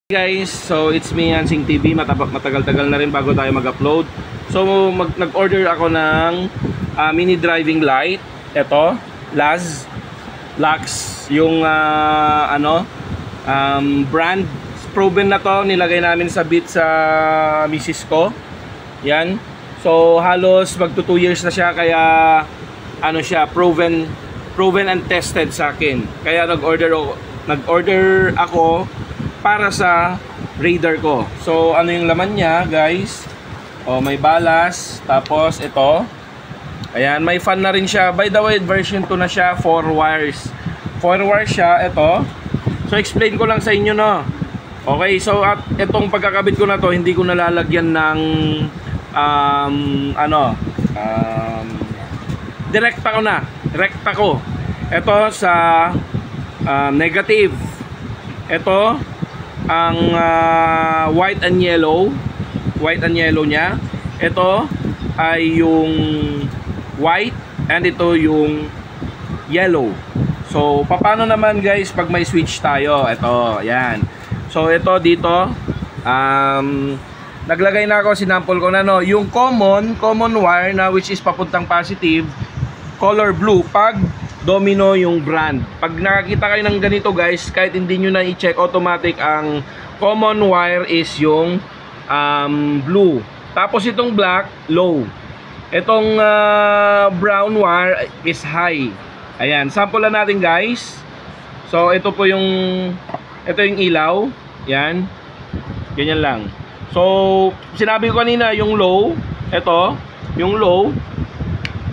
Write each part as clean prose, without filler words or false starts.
Guys, so it's me Hansing TV. Matagal-tagal na rin bago tayo mag-upload. So nag-order ako ng mini driving light. Ito, Lux, yung brand. Proven na to, nilagay namin sa bit sa misis ko. Yan. So halos magto 2 years na siya, kaya proven and tested sa akin. Kaya nag-order ako para sa Raider ko. So ano yung laman niya, guys? May balas, tapos ito. Ayan, may fan na rin siya. By the way, version 2 na siya, 4 wires. 4 wires siya, ito. So explain ko lang sa inyo, no. Okay, so at itong pagkakabit ko na to, hindi ko nalalagyan ng direkta ko. Ito sa negative. Ito ang white and yellow niya. Ito ay yung white and ito yung yellow. So paano naman, guys, pag may switch tayo? Ito, yan. So ito dito, naglagay na ako, sinample ko na, no, yung common wire na which is papuntang positive, color blue pag Domino yung brand. Pag nakakita kayo ng ganito, guys, kahit hindi nyo na i-check, automatic ang common wire is yung blue. Tapos itong black, low. Itong brown wire is high. Ayan, sample na natin, guys. So ito yung ilaw. Yan. Ganyan lang. So sinabi ko kanina yung low. Ito, yung low.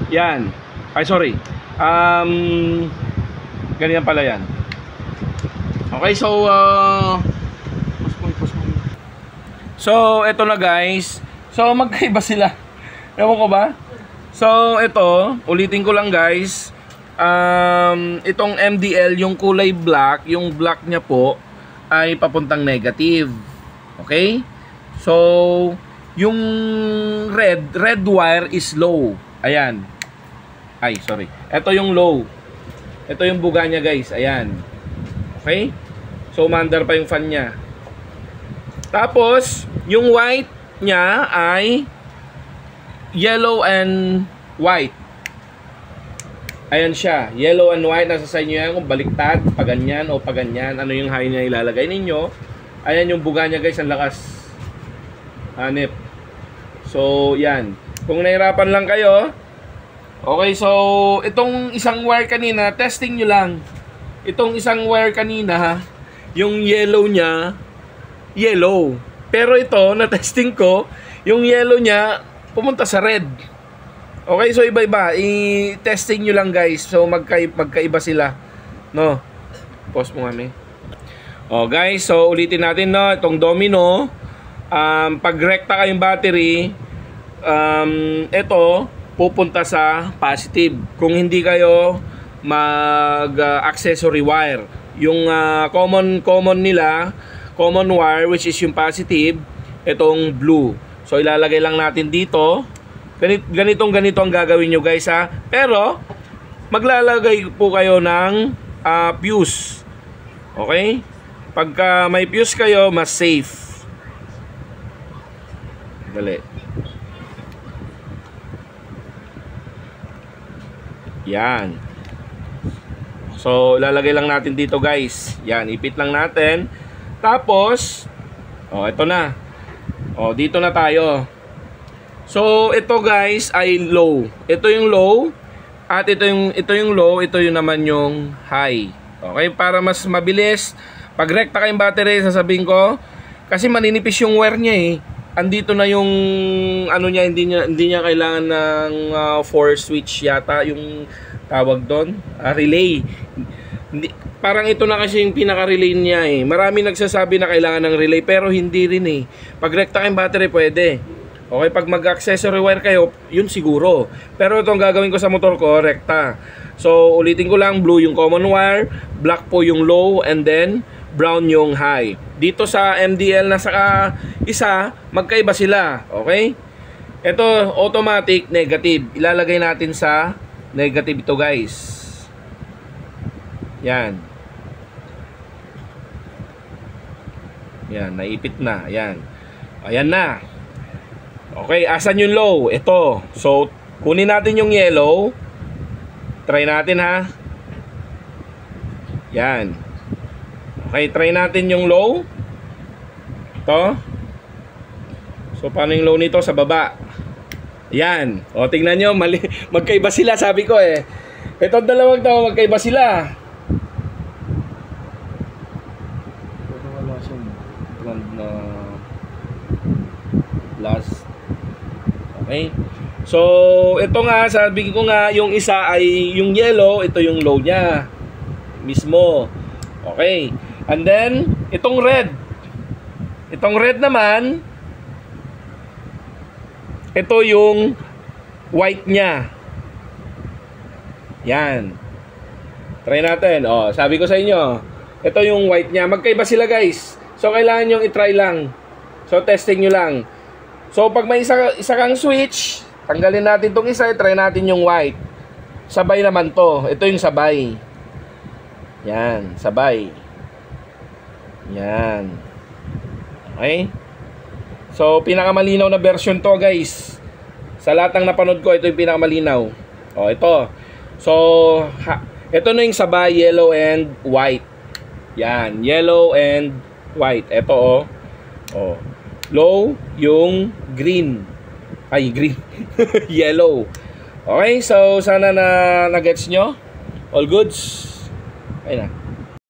Yan. Ay, sorry. Ganyan pala yan. Okay, so eto na, guys. So magkaiba sila. Ewan ko ba? So ito, ulitin ko lang, guys. Itong MDL, yung kulay black, yung black niya po ay papuntang negative. Okay? So yung red wire is low. Ayan. Ay, sorry. Ito yung low. Ito yung buga niya, guys. Ayan. Okay? So, umandar pa yung fan niya. Tapos, yung white niya ay yellow and white. Ayan siya. Yellow and white. Nasa sa inyo yan kung baliktad, paganyan o paganyan. Ano yung high niya ilalagay ninyo. Ayan yung buga niya, guys. Ang lakas. Hanip. So, yan. Kung nahirapan lang kayo, okay, so itong isang wire kanina, testing nyo lang. Itong isang wire kanina, yung yellow niya, yellow. Pero ito, na-testing ko, yung yellow niya, pumunta sa red. Okay, so iba-iba. I-testing nyo lang, guys. So magkaiba sila. No? Pause mo kami. Guys, so ulitin natin, no? Itong Domino, pag rekta kayong battery, ito, pupunta sa positive. Kung hindi kayo mag-accessory wire, yung common nila, common wire which is yung positive, itong blue. So ilalagay lang natin dito. Ganito ang gagawin nyo, guys, ha. Pero maglalagay po kayo ng fuse. Okay? Pagka may fuse kayo, mas safe. Dali. Yan. So lalagay lang natin dito, guys. Yan, ipit lang natin. Tapos ito na. Dito na tayo. So ito, guys, ay low. Ito yung low at ito yung low, ito yung naman yung high. Okay, para mas mabilis pag rekta kayong battery, sasabihin ko, kasi maninipis yung wire niya eh. Andito na yung ano niya, hindi niya kailangan ng 4 switch yata yung tawag doon, relay. Parang ito na kasi yung pinaka-relay niya eh. Marami nagsasabi na kailangan ng relay, pero hindi rin eh. Pag rekta kayong battery, pwede. Okay, pag mag-accessory wire kayo, yun siguro. Pero itong gagawin ko sa motor ko, rekta. So ulitin ko lang, blue yung common wire, black po yung low, and then brown yung high. Dito sa MDL na saka isa, magkaiba sila. Okay? Ito, automatic, negative. Ilalagay natin sa negative ito, guys. Yan. Yan, naipit na. Yan. Ayan na. Okay, asan yung low? Ito. So, kunin natin yung yellow. Try natin ha. Yan. Okay, try natin yung low. Ito. So, paano yung low nito? Sa baba. Yan. O, tingnan nyo. Magkaiba sila, sabi ko eh. Ito dalawang to, magkaiba sila. Wala siyang brand na last. Okay. So, ito nga, sabi ko nga, yung isa ay yung yellow, ito yung low niya. Mismo. Okay. And then, itong red. Itong red naman, ito yung white niya. Yan. Try natin. O, sabi ko sa inyo, ito yung white niya. Magkaiba sila guys. So, kailangan nyo i-try lang. So, testing nyo lang. So, pag may isa kang switch, tanggalin natin itong isa, i-try natin yung white. Sabay naman to. Ito yung sabay. Yan, sabay. Yan. Okay? So, pinakamalinaw na version to guys. Sa lahat ng napanood ko, ito yung pinakamalinaw. O, ito. So, ito na yung sabay, yellow and white. Yan, yellow and white. Ito o. Low, yung green. Ay, green. Yellow. Okay, so sana na gets nyo. All goods. Ayun na.